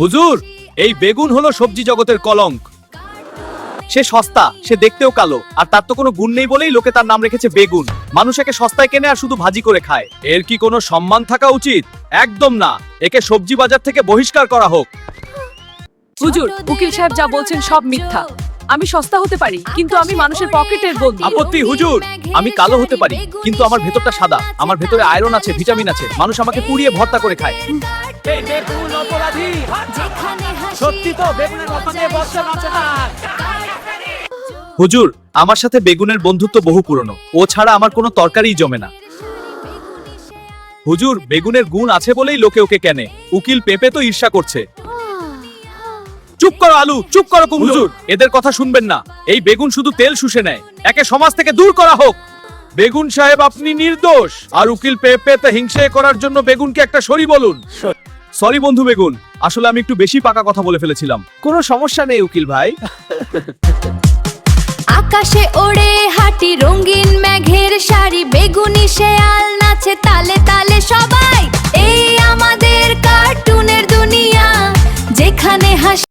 হুজুর, এই বেগুন হলো সবজি জগতের কলঙ্ক। সে সস্তা, সে দেখতেও কালো, আর তার তো কোনো গুণ নেই বলেই লোকে তার নাম রেখেছে বেগুন। মানুষ একে সস্তায় কেনে আর শুধু ভাজি করে খায়। এর কি কোনো সম্মান থাকা উচিত? একদম না। একে সবজি বাজার থেকে বহিষ্কার করা হোক। হুজুর, উকিল সাহেব যা বলছেন সব মিথ্যা। আমি সস্তা হতে পারি, কিন্তু আমি মানুষের পকেটের বন্ধু। আপত্তি হুজুর, আমি কালো হতে পারি, কিন্তু আমার ভেতরটা সাদা। আমার ভেতরে আয়রন আছে, ভিটামিন আছে। মানুষ আমাকে পুড়িয়ে ভর্তা করে খায়। এই বেগুন অপরাধী। সত্যি তো বেগুনের মাথায় বর্ষা নাচে না। হুজুর, আমার সাথে বেগুনের বন্ধুত্ব বহু পুরনো। ও ছাড়া আমার কোনো তরকারিই জমে না। হুজুর, বেগুনের গুণ আছে বলেই লোকে ওকে কেনে। উকিল পেঁপে তো ঈর্ষা করছে। চুপ করো আলু, চুপ করো কুমড়ো। হুজুর, এদের কথা শুনবেন না। এই বেগুন শুধু তেল শুষে নেয়। একে সমাজ থেকে দূর করা হোক। বেগুন সাহেব, আপনি নির্দোষ। আর উকিল পেঁপেতে হিংসে করার জন্য বেগুনকে একটা সরি বলুন। সরি বন্ধু বেগুন, আসলে আমি একটু বেশি পাকা কথা বলে ফেলেছিলাম। কোনো সমস্যা নেই উকিল ভাই। আকাশে ওড়ে হাঁটি রঙিন মেঘের শাড়ি, বেগুনি শেয়াল নাচে তালে তালে সব